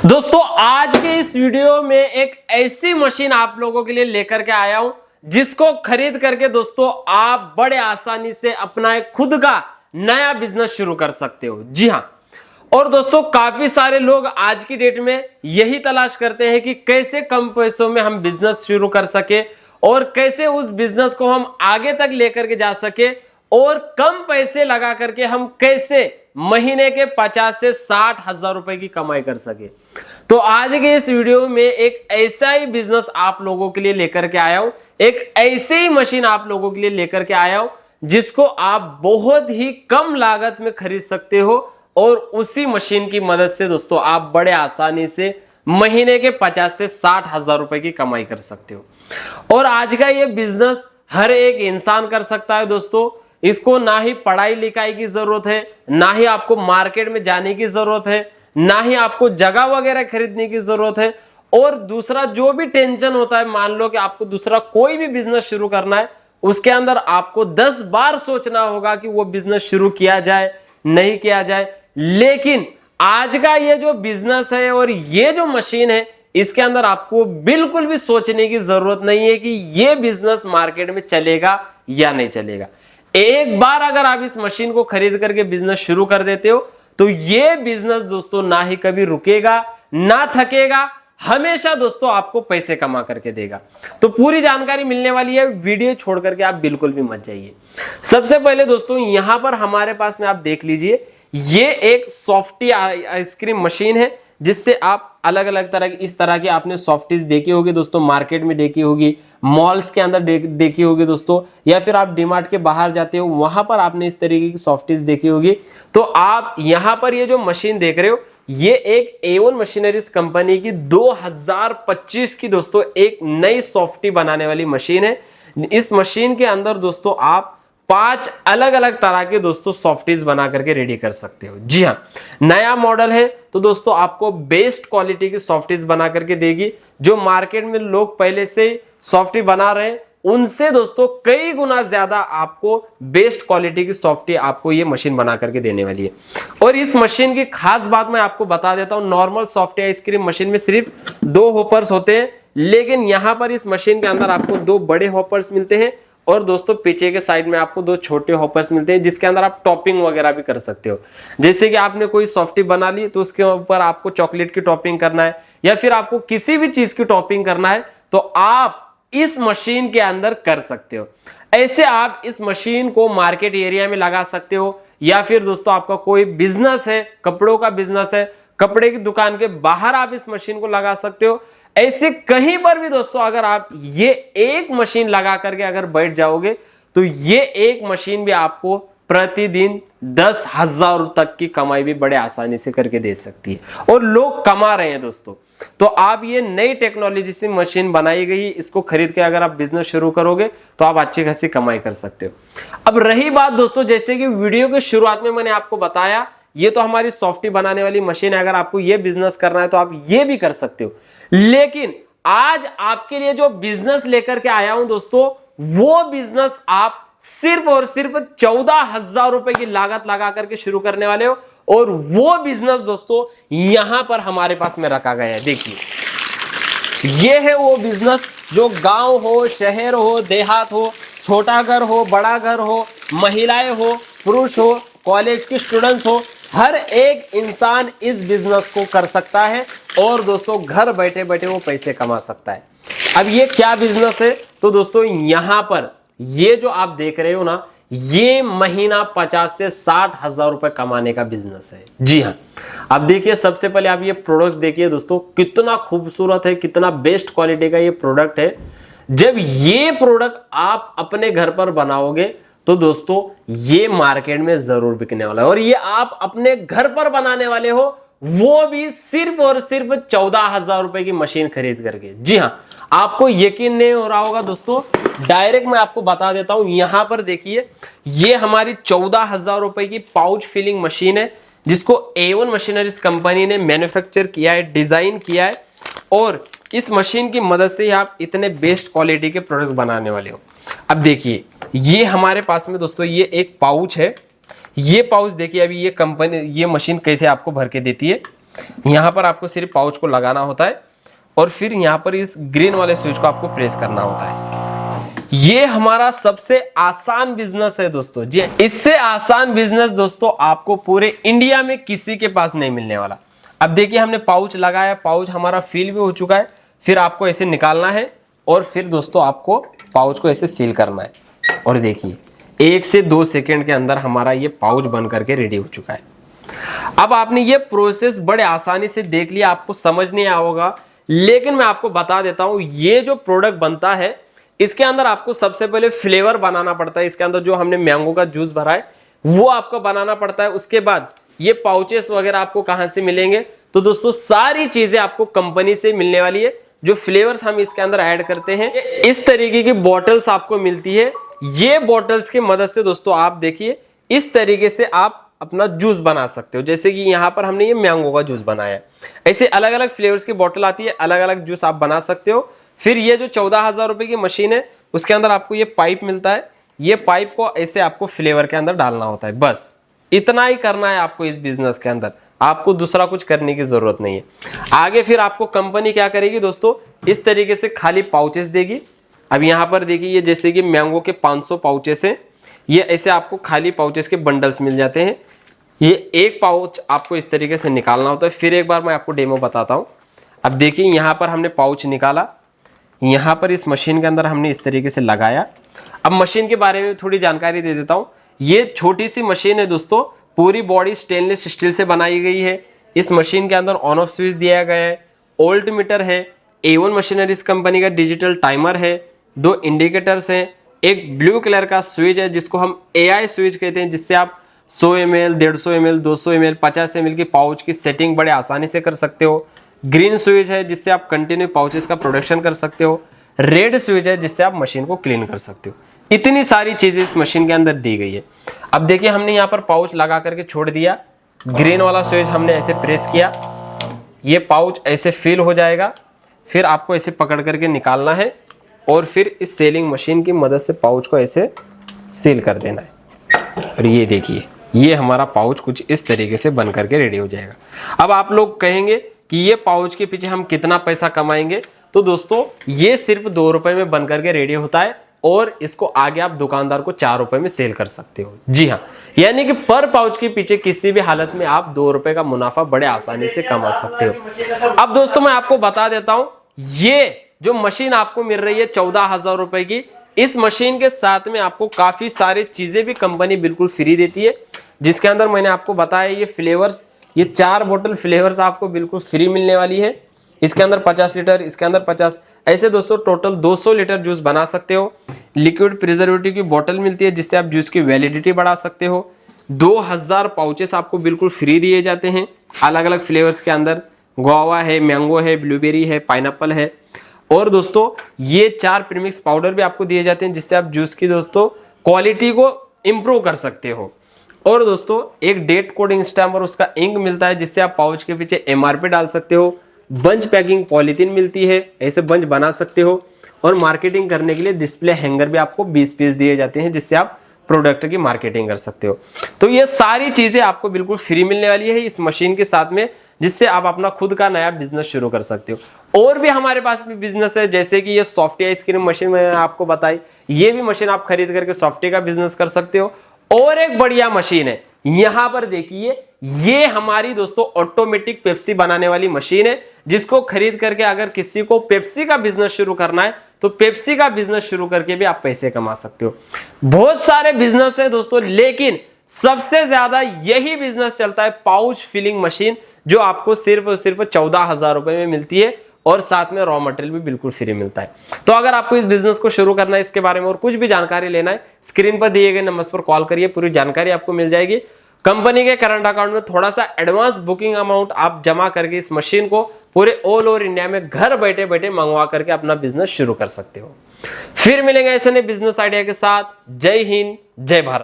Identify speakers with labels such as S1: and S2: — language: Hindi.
S1: दोस्तों आज के इस वीडियो में एक ऐसी मशीन आप लोगों के लिए लेकर के आया हूं जिसको खरीद करके दोस्तों आप बड़े आसानी से अपना एक खुद का नया बिजनेस शुरू कर सकते हो। जी हां, और दोस्तों काफी सारे लोग आज की डेट में यही तलाश करते हैं कि कैसे कम पैसों में हम बिजनेस शुरू कर सके और कैसे उस बिजनेस को हम आगे तक लेकर के जा सके और कम पैसे लगा करके हम कैसे महीने के 50 से 60 हजार रुपए की कमाई कर सके। तो आज के इस वीडियो में एक ऐसा ही बिजनेस आप लोगों के लिए लेकर के आया हूं, एक ऐसी ही मशीन आप लोगों के लिए लेकर के आया हूं जिसको आप बहुत ही कम लागत में खरीद सकते हो और उसी मशीन की मदद से दोस्तों आप बड़े आसानी से महीने के 50 से 60 हजार रुपए की कमाई कर सकते हो। और आज का ये बिजनेस हर एक इंसान कर सकता है दोस्तों। इसको ना ही पढ़ाई लिखाई की जरूरत है, ना ही आपको मार्केट में जाने की जरूरत है, ना ही आपको जगह वगैरह खरीदने की जरूरत है। और दूसरा जो भी टेंशन होता है, मान लो कि आपको दूसरा कोई भी बिजनेस शुरू करना है, उसके अंदर आपको 10 बार सोचना होगा कि वो बिजनेस शुरू किया जाए नहीं किया जाए। लेकिन आज का ये जो बिजनेस है और ये जो मशीन है, इसके अंदर आपको बिल्कुल भी सोचने की जरूरत नहीं है कि ये बिजनेस मार्केट में चलेगा या नहीं चलेगा। एक बार अगर आप इस मशीन को खरीद करके बिजनेस शुरू कर देते हो तो ये बिजनेस दोस्तों ना ही कभी रुकेगा ना थकेगा, हमेशा दोस्तों आपको पैसे कमा करके देगा। तो पूरी जानकारी मिलने वाली है, वीडियो छोड़ करके आप बिल्कुल भी मत जाइए। सबसे पहले दोस्तों यहां पर हमारे पास में आप देख लीजिए, ये एक सॉफ्टी आइसक्रीम मशीन है जिससे आप अलग अलग तरह की, इस तरह की आपने सॉफ्टीज देखी होगी दोस्तों, मार्केट में देखी होगी, मॉल्स के अंदर देखी होगी दोस्तों, या फिर आप डीमार्ट के बाहर जाते हो वहां पर आपने इस तरीके की सॉफ्टीज देखी होगी। तो आप यहां पर ये जो मशीन देख रहे हो, ये एक A1 मशीनरीज कंपनी की 2025 की दोस्तों एक नई सॉफ्टी बनाने वाली मशीन है। इस मशीन के अंदर दोस्तों आप 5 अलग अलग तरह के दोस्तों सॉफ्टीज बना करके रेडी कर सकते हो। जी हाँ, नया मॉडल है तो दोस्तों आपको बेस्ट क्वालिटी की सॉफ्टीज बना करके देगी। जो मार्केट में लोग पहले से सॉफ्टी बना रहे हैं उनसे दोस्तों कई गुना ज्यादा आपको बेस्ट क्वालिटी की सॉफ्टी आपको ये मशीन बना करके देने वाली है। और इस मशीन की खास बात मैं आपको बता देता हूं, नॉर्मल सॉफ्टी आइसक्रीम मशीन में सिर्फ 2 हॉपर्स होते हैं, लेकिन यहां पर इस मशीन के अंदर आपको 2 बड़े हॉपर्स मिलते हैं और दोस्तों पीछे के साइड में आपको 2 छोटे हॉपर्स मिलते हैं जिसके अंदर आप टॉपिंग वगैरह भी कर सकते हो। जैसे कि आपने कोई सॉफ्टी बना ली तो उसके ऊपर आपको चॉकलेट की टॉपिंग करना है या फिर आपको किसी भी चीज की टॉपिंग करना है तो आप इस मशीन के अंदर कर सकते हो। ऐसे आप इस मशीन को मार्केट एरिया में लगा सकते हो, या फिर दोस्तों आपका कोई बिजनेस है, कपड़ों का बिजनेस है, कपड़े की दुकान के बाहर आप इस मशीन को लगा सकते हो। ऐसे कहीं पर भी दोस्तों अगर आप ये एक मशीन लगा करके अगर बैठ जाओगे तो ये एक मशीन भी आपको प्रतिदिन 10,000 तक की कमाई भी बड़े आसानी से करके दे सकती है और लोग कमा रहे हैं दोस्तों। तो आप ये नई टेक्नोलॉजी से मशीन बनाई गई, इसको खरीद के अगर आप बिजनेस शुरू करोगे तो आप अच्छी खासी कमाई कर सकते हो। अब रही बात दोस्तों, जैसे कि वीडियो के शुरुआत में मैंने आपको बताया, ये तो हमारी सॉफ्टी बनाने वाली मशीन है। अगर आपको ये बिजनेस करना है तो आप ये भी कर सकते हो, लेकिन आज आपके लिए जो बिजनेस लेकर के आया हूं दोस्तों, वो बिजनेस आप सिर्फ और सिर्फ 14,000 रुपए की लागत लगा करके शुरू करने वाले हो। और वो बिजनेस दोस्तों यहां पर हमारे पास में रखा गया है। देखिए, ये है वो बिजनेस जो गांव हो, शहर हो, देहात हो, छोटा घर हो, बड़ा घर हो, महिलाएं हो, पुरुष हो, कॉलेज के स्टूडेंट्स हो, हर एक इंसान इस बिजनेस को कर सकता है और दोस्तों घर बैठे बैठे वो पैसे कमा सकता है। अब ये क्या बिजनेस है? तो दोस्तों यहां पर ये जो आप देख रहे हो ना, ये महीना 50 से 60 हजार रुपए कमाने का बिजनेस है। जी हाँ, अब देखिए, सबसे पहले आप ये प्रोडक्ट देखिए दोस्तों, कितना खूबसूरत है, कितना बेस्ट क्वालिटी का ये प्रोडक्ट है। जब ये प्रोडक्ट आप अपने घर पर बनाओगे तो दोस्तों ये मार्केट में जरूर बिकने वाला है। और ये आप अपने घर पर बनाने वाले हो, वो भी सिर्फ और सिर्फ 14,000 रुपए की मशीन खरीद करके। जी हाँ, आपको यकीन नहीं हो रहा होगा दोस्तों, डायरेक्ट मैं आपको बता देता हूं। यहां पर देखिए, ये हमारी 14,000 रुपए की पाउच फिलिंग मशीन है जिसको A1 मशीनरीज कंपनी ने मैन्युफैक्चर किया है, डिजाइन किया है, और इस मशीन की मदद से आप इतने बेस्ट क्वालिटी के प्रोडक्ट्स बनाने वाले हो। अब देखिए, ये हमारे पास में दोस्तों ये एक पाउच है। ये पाउच देखिए, अभी ये कंपनी, ये मशीन कैसे आपको भर के देती है। यहाँ पर आपको सिर्फ पाउच को लगाना होता है और फिर यहाँ पर इस ग्रीन वाले स्विच को आपको प्रेस करना होता है। ये हमारा सबसे आसान बिजनेस है दोस्तों जी। इससे आसान बिजनेस दोस्तों आपको पूरे इंडिया में किसी के पास नहीं मिलने वाला। अब देखिए हमने पाउच लगाया, पाउच हमारा फिल भी हो चुका है। फिर आपको ऐसे निकालना है और फिर दोस्तों आपको पाउच को ऐसे सील करना है और देखिए 1 से 2 सेकंड के अंदर हमारा ये पाउच बन करके रेडी हो चुका है। अब आपने ये प्रोसेस बड़े आसानी से देख लिया, आपको समझ नहीं आया होगा, लेकिन मैं आपको बता देता हूं ये जो प्रोडक्ट बनता है इसके अंदर आपको सबसे पहले फ्लेवर बनाना पड़ता है। इसके अंदर जो हमने मैंगो का जूस भरा है वो आपको बनाना पड़ता है। उसके बाद ये पाउचेस वगैरह आपको कहां से मिलेंगे, तो दोस्तों सारी चीजें आपको कंपनी से मिलने वाली है। जो फ्लेवर्स हम इसके अंदर ऐड करते हैं, इस तरीके की बॉटल्स आपको मिलती है। ये बॉटल्स की मदद से दोस्तों आप देखिए इस तरीके से आप अपना जूस बना सकते हो। जैसे कि यहाँ पर हमने ये मैंगो का जूस बनाया है, ऐसे अलग अलग फ्लेवर्स की बॉटल आती है, अलग अलग जूस आप बना सकते हो। फिर ये जो 14,000 रुपए की मशीन है उसके अंदर आपको ये पाइप मिलता है। ये पाइप को ऐसे आपको फ्लेवर के अंदर डालना होता है, बस इतना ही करना है आपको इस बिजनेस के अंदर। आपको दूसरा कुछ करने की जरूरत नहीं है। आगे फिर आपको कंपनी क्या करेगी दोस्तों, इस तरीके से खाली पाउचेस देगी। अब यहाँ पर देखिए ये जैसे कि मैंगो के 500 पाउचेस हैं, ये ऐसे आपको खाली पाउचेस के बंडल्स मिल जाते हैं। ये एक पाउच आपको इस तरीके से निकालना होता है। फिर एक बार मैं आपको डेमो बताता हूँ। अब देखिए यहाँ पर हमने पाउच निकाला, यहाँ पर इस मशीन के अंदर हमने इस तरीके से लगाया। अब मशीन के बारे में थोड़ी जानकारी दे देता हूँ। ये छोटी सी मशीन है दोस्तों, पूरी बॉडी स्टेनलेस स्टील से बनाई गई है। इस मशीन के अंदर ऑन ऑफ स्विच दिया गया है, ओल्ट मीटर है, A1 मशीनरीज कंपनी का डिजिटल टाइमर है, 2 इंडिकेटर्स हैं, एक ब्लू कलर का स्विच है जिसको हम AI स्विच कहते हैं, जिससे आप 100 ml, 150 ml, 200 ml, 50 ml की पाउच की सेटिंग बड़े आसानी से कर सकते हो। ग्रीन स्विच है जिससे आप कंटिन्यू पाउचेस का प्रोडक्शन कर सकते हो। रेड स्विच है जिससे आप मशीन को क्लीन कर सकते हो। इतनी सारी चीजें इस मशीन के अंदर दी गई है। अब देखिए हमने यहाँ पर पाउच लगा करके छोड़ दिया, ग्रीन वाला स्विच हमने ऐसे प्रेस किया, ये पाउच ऐसे फिल हो जाएगा। फिर आपको ऐसे पकड़ करके निकालना है और फिर इस सेलिंग मशीन की मदद से पाउच को ऐसे सील कर देना है। और ये देखिए ये हमारा पाउच कुछ इस तरीके से बन करके रेडी हो जाएगा। अब आप लोग कहेंगे कि ये पाउच के पीछे हम कितना पैसा कमाएंगे, तो दोस्तों ये सिर्फ 2 रुपए में बन करके रेडी होता है और इसको आगे आप दुकानदार को 4 रुपए में सेल कर सकते हो। जी हाँ, यानी कि पर पाउच के पीछे किसी भी हालत में आप 2 रुपए का मुनाफा बड़े आसानी से कमा सकते हो। अब दोस्तों मैं आपको बता देता हूं, ये जो मशीन आपको मिल रही है 14,000 रुपए की, इस मशीन के साथ में आपको काफी सारी चीजें भी कंपनी बिल्कुल फ्री देती है, जिसके अंदर मैंने आपको बताया ये फ्लेवर्स, ये 4 बोतल फ्लेवर्स आपको बिल्कुल फ्री मिलने वाली है। इसके अंदर 50 लीटर, इसके अंदर 50, ऐसे दोस्तों टोटल 200 लीटर जूस बना सकते हो। लिक्विड प्रिजर्वेटिव की बोतल मिलती है जिससे आप जूस की वैलिडिटी बढ़ा सकते हो। 2000 पाउचेस आपको बिल्कुल फ्री दिए जाते हैं अलग अलग फ्लेवर्स के अंदर। गुआवा है, मैंगो है, ब्लूबेरी है, पाइनएप्पल है। और दोस्तों ये 4 प्रीमिक्स पाउडर भी आपको दिए जाते हैं जिससे आप जूस की दोस्तों क्वालिटी को इंप्रूव कर सकते हो। और दोस्तों एक डेट कोडिंग स्टैम्प और उसका इंक मिलता है जिससे आप पाउच के पीछे MRP डाल सकते हो। बंच पैकिंग पॉलीथीन मिलती है, ऐसे बंच बना सकते हो। और मार्केटिंग करने के लिए डिस्प्ले हैंगर भी आपको 20 पीस दिए जाते हैं जिससे आप प्रोडक्ट की मार्केटिंग कर सकते हो। तो ये सारी चीजें आपको बिल्कुल फ्री मिलने वाली है इस मशीन के साथ में, जिससे आप अपना खुद का नया बिजनेस शुरू कर सकते हो। और भी हमारे पास भी बिजनेस है, जैसे कि ये सॉफ्टी आइसक्रीम मशीन मैंने आपको बताई, ये भी मशीन आप खरीद करके सॉफ्टी का बिजनेस कर सकते हो। और एक बढ़िया मशीन है, यहां पर देखिए ये हमारी दोस्तों ऑटोमेटिक पेप्सी बनाने वाली मशीन है, जिसको खरीद करके अगर किसी को पेप्सी का बिजनेस शुरू करना है तो पेप्सी का बिजनेस शुरू करके भी आप पैसे कमा सकते हो। बहुत सारे बिजनेस है दोस्तों, लेकिन सबसे ज्यादा यही बिजनेस चलता है पाउच फिलिंग मशीन, जो आपको सिर्फ और सिर्फ 14,000 रुपए में मिलती है और साथ में रॉ मटेरियल भी बिल्कुल फ्री मिलता है। तो अगर आपको इस बिजनेस को शुरू करना है, इसके बारे में और कुछ भी जानकारी लेना है, स्क्रीन पर दिए गए नंबर पर कॉल करिए, पूरी जानकारी आपको मिल जाएगी। कंपनी के करंट अकाउंट में थोड़ा सा एडवांस बुकिंग अमाउंट आप जमा करके इस मशीन को पूरे ऑल ओवर इंडिया में घर बैठे बैठे मंगवा करके अपना बिजनेस शुरू कर सकते हो। फिर मिलेंगे ऐसे नए बिजनेस आइडिया के साथ। जय हिंद, जय भारत।